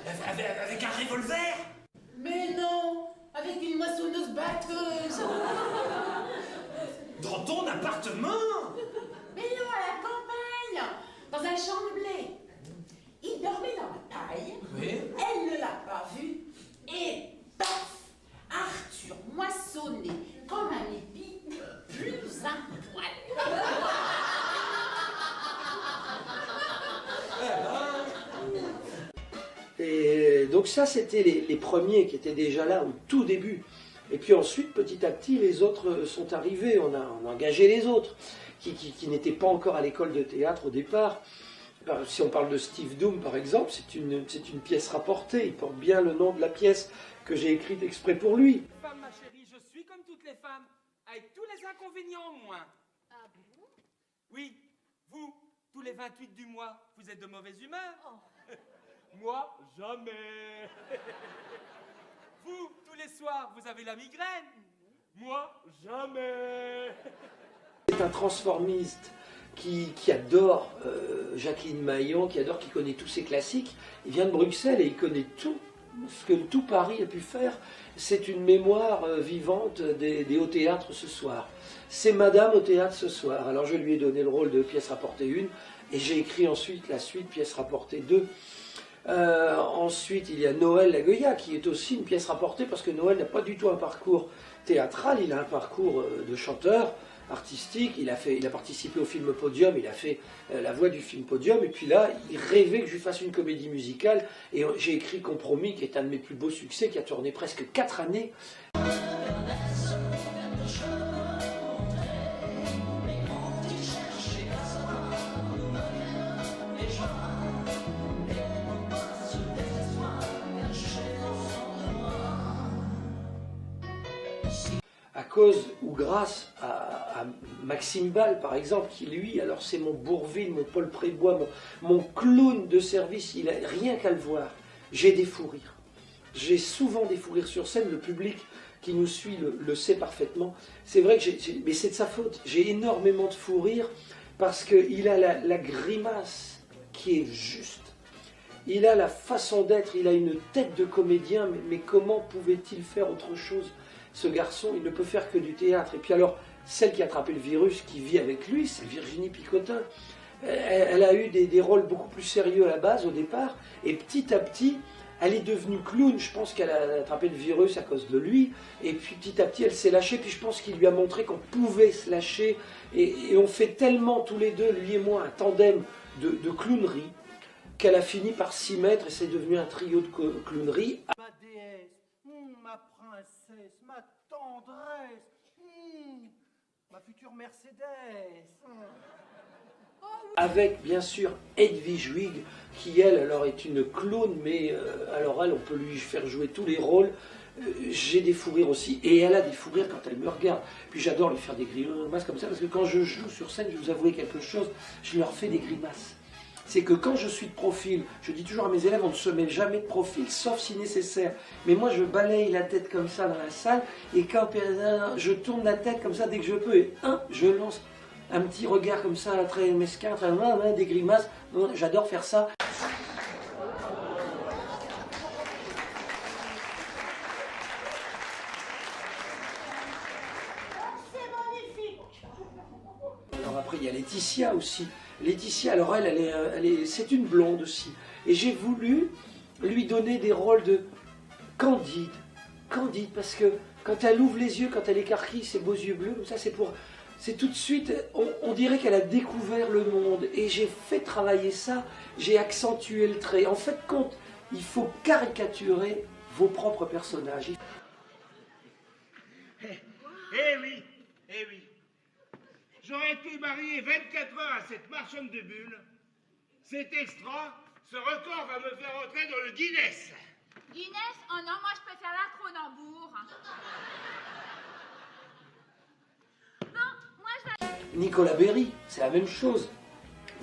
Avec un revolver? Mais non, avec une moissonneuse batteuse. Dans ton appartement? Mais non, à la campagne, dans un champ de blé. Il dormait dans la paille. Oui. Elle ne l'a pas vu. Et paf, Arthur moissonnait comme un épi, plus un poil. Et donc ça, c'était les premiers qui étaient déjà là au tout début. Et puis ensuite, petit à petit, les autres sont arrivés. On a engagé les autres, qui n'étaient pas encore à l'école de théâtre au départ. Si on parle de Steve Doom, par exemple, c'est une pièce rapportée. Il porte bien le nom de la pièce que j'ai écrite exprès pour lui. Femme, ma chérie, je suis comme toutes les femmes, avec tous les inconvénients en moins. Ah bon? Oui, vous, tous les 28 du mois, vous êtes de mauvaise humeur. Moi, jamais. Vous, tous les soirs, vous avez la migraine. Moi, jamais. C'est un transformiste qui adore Jacqueline Maillon, qui connaît tous ses classiques. Il vient de Bruxelles et il connaît tout ce que tout Paris a pu faire. C'est une mémoire vivante des hauts théâtres ce soir. C'est Madame au théâtre ce soir. Alors je lui ai donné le rôle de pièce rapportée 1 et j'ai écrit ensuite la suite, pièce rapportée 2. Ensuite, il y a Noël Lagoya, qui est aussi une pièce rapportée, parce que Noël n'a pas du tout un parcours théâtral, il a un parcours de chanteur artistique, il a participé au film Podium, il a fait la voix du film Podium, et puis là, il rêvait que je lui fasse une comédie musicale, et j'ai écrit Compromis, qui est un de mes plus beaux succès, qui a tourné presque 4 années. À cause ou grâce à Maxime Ball, par exemple, qui lui, alors c'est mon Bourvil, mon Paul Prébois, mon clown de service, il a rien qu'à le voir. J'ai des fous rires. J'ai souvent des fous rires sur scène, le public qui nous suit le sait parfaitement. C'est vrai que mais c'est de sa faute. J'ai énormément de fous rires parce qu'il a la grimace qui est juste. Il a la façon d'être, il a une tête de comédien, mais comment pouvait-il faire autre chose? Ce garçon, il ne peut faire que du théâtre. Et puis alors, celle qui a attrapé le virus, qui vit avec lui, c'est Virginie Picotin. Elle a eu des rôles beaucoup plus sérieux à la base, au départ, et petit à petit, elle est devenue clown. Je pense qu'elle a attrapé le virus à cause de lui, et puis petit à petit, elle s'est lâchée, puis je pense qu'il lui a montré qu'on pouvait se lâcher, et on fait tellement tous les deux, lui et moi, un tandem de clownerie, qu'elle a fini par s'y mettre, et c'est devenu un trio de clownerie. Ma déesse, ma princesse, ma tendresse, ma future Mercedes. Avec bien sûr Hedwig Huyghe, qui elle alors est une clown, mais alors elle on peut lui faire jouer tous les rôles. J'ai des fous rires aussi, et elle a des fous rires quand elle me regarde. Puis j'adore lui faire des grimaces comme ça, parce que quand je joue sur scène, je vais vous avouer quelque chose, je leur fais des grimaces. C'est que quand je suis de profil, je dis toujours à mes élèves, on ne se met jamais de profil, sauf si nécessaire. Mais moi, je balaye la tête comme ça dans la salle, et quand je tourne la tête comme ça dès que je peux, et je lance un petit regard comme ça, très mesquin, très des grimaces. J'adore faire ça. Alors après, il y a Laetitia aussi. Laetitia, alors c'est une blonde aussi. Et j'ai voulu lui donner des rôles de Candide. Candide, parce que quand elle ouvre les yeux, quand elle écarquille ses beaux yeux bleus, comme ça, c'est tout de suite, on dirait qu'elle a découvert le monde. Et j'ai fait travailler ça, j'ai accentué le trait. En fait, il faut caricaturer vos propres personnages. Eh oui. J'aurais été marié 24 heures à cette marchande de bulles. C'est extra. Ce record va me faire entrer dans le Guinness. Guinness? Oh non, moi je préfère la Cronenbourg. Non, moi je... Nicolas Berry, c'est la même chose.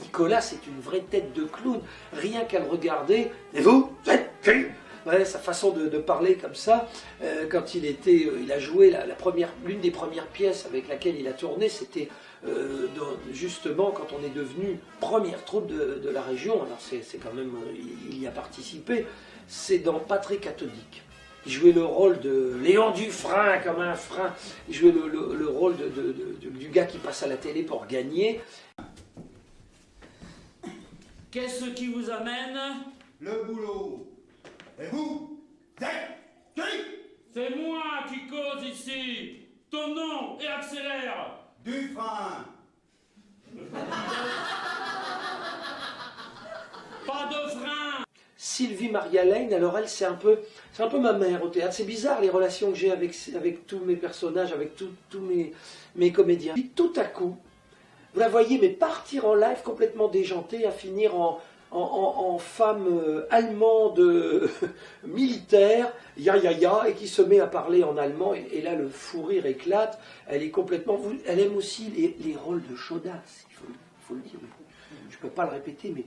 Nicolas, c'est une vraie tête de clown. Rien qu'à le regarder. Et vous êtes qui? Ouais, sa façon de parler comme ça, quand il a joué l'une des premières pièces avec laquelle il a tourné, c'était justement quand on est devenu première troupe de la région. Alors c'est quand même, il y a participé. C'est dans Patrick Cathodique. Il jouait le rôle de Léon Dufresne comme un frein. Il jouait le rôle du gars qui passe à la télé pour gagner. Qu'est-ce qui vous amène? Le boulot. Et vous, c'est qui? C'est moi qui cause ici. Ton nom et accélère. Dufresne. Pas de frein. Sylvie Maria Lane, alors elle, c'est un peu ma mère au théâtre. C'est bizarre les relations que j'ai avec tous mes personnages, avec tous mes comédiens. Puis tout à coup, vous la voyez, mais partir en live complètement déjantée, à finir en femme allemande militaire, et qui se met à parler en allemand, et là le fou rire éclate. Elle est complètement... Elle aime aussi les rôles de chaudasse, il faut le dire. Je ne peux pas le répéter, mais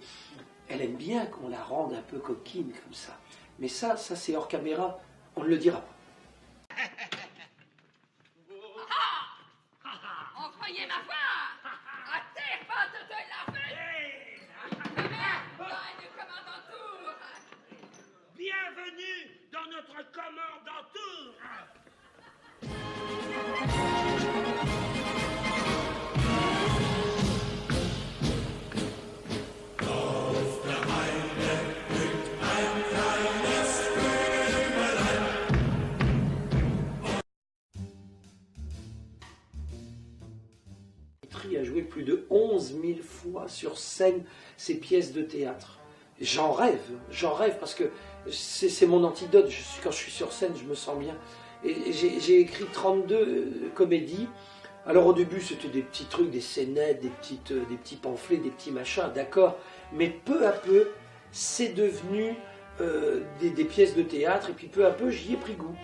elle aime bien qu'on la rende un peu coquine comme ça. Mais ça c'est hors caméra, on ne le dira pas. Envoyez ma voix! À terre, pas de la fête! Le commandant Tour! Bienvenue dans notre commandant Tour! A joué plus de 11 000 fois sur scène ces pièces de théâtre. J'en rêve parce que c'est mon antidote. Quand je suis sur scène, je me sens bien. Et j'ai écrit 32 comédies. Alors au début, c'était des petits trucs, des scénettes, des petits pamphlets, des petits machins, d'accord. Mais peu à peu, c'est devenu des pièces de théâtre. Et puis peu à peu, j'y ai pris goût.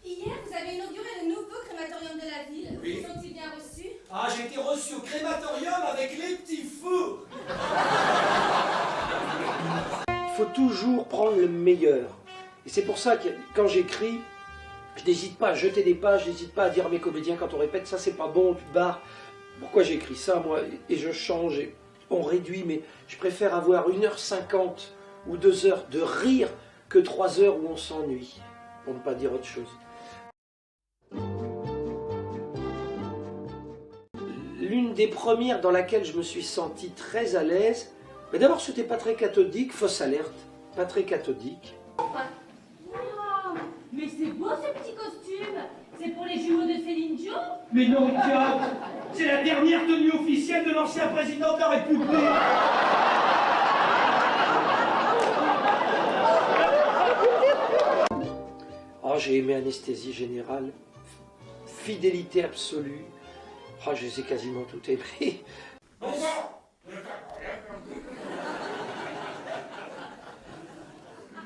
Hier, vous avez inauguré le nouveau crématorium de la ville. Oui. Vous sont-ils bien reçus? Ah, j'ai été reçu au crématorium avec les petits fours. Il faut toujours prendre le meilleur. Et c'est pour ça que quand j'écris, je n'hésite pas à jeter des pages, je n'hésite pas à dire à mes comédiens quand on répète ça c'est pas bon, tu te barres. Pourquoi j'écris ça moi? Et je change, et on réduit, mais je préfère avoir 1h50 ou 2 heures de rire que 3 heures où on s'ennuie, pour ne pas dire autre chose. L'une des premières dans laquelle je me suis senti très à l'aise, mais d'abord c'était Patrick Cathodique, fausse alerte, Patrick Cathodique. Wow, mais c'est beau ce petit costume. C'est pour les jumeaux de Céline Dion? Mais non, Kat, c'est la dernière tenue officielle de l'ancien président de la République. Oh, j'ai aimé Anesthésie Générale, Fidélité Absolue. Oh, je les ai quasiment toutes aimées. Bonsoir.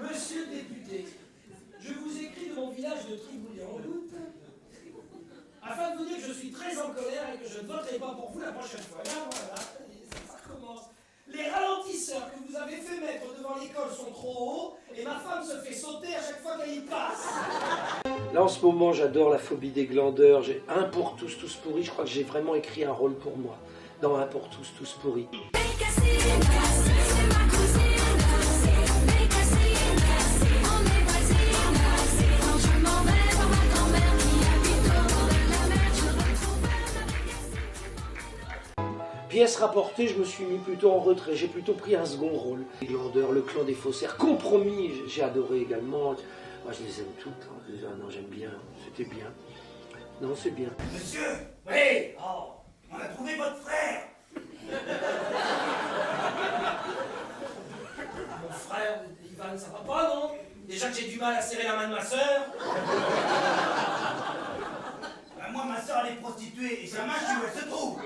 Monsieur le député, je vous écris de mon village de Triboulet-en-Doute afin de vous dire que je suis très en colère et que je ne voterai pas pour vous la prochaine fois. Là, voilà, ça commence. Les ralentisseurs que vous avez fait mettre devant l'école sont trop hauts et ma femme se fait sauter à chaque fois qu'elle y passe. Là, en ce moment, j'adore la phobie des glandeurs. J'ai un pour tous, tous pourris. Je crois que j'ai vraiment écrit un rôle pour moi dans un pour tous, tous pourris. Pièce rapportée, je me suis mis plutôt en retrait, j'ai plutôt pris un second rôle. Les glandeurs, le clan des faussaires, Compromis, j'ai adoré également. Moi je les aime toutes, hein. Non j'aime bien, c'était bien. Non c'est bien. Monsieur, oui, oh, on a trouvé votre frère. Mon frère, Ivan, ça va pas, non? Déjà que j'ai du mal à serrer la main de ma sœur. Moi, ma soeur, elle est prostituée et sa main, je sais où elle se trouve.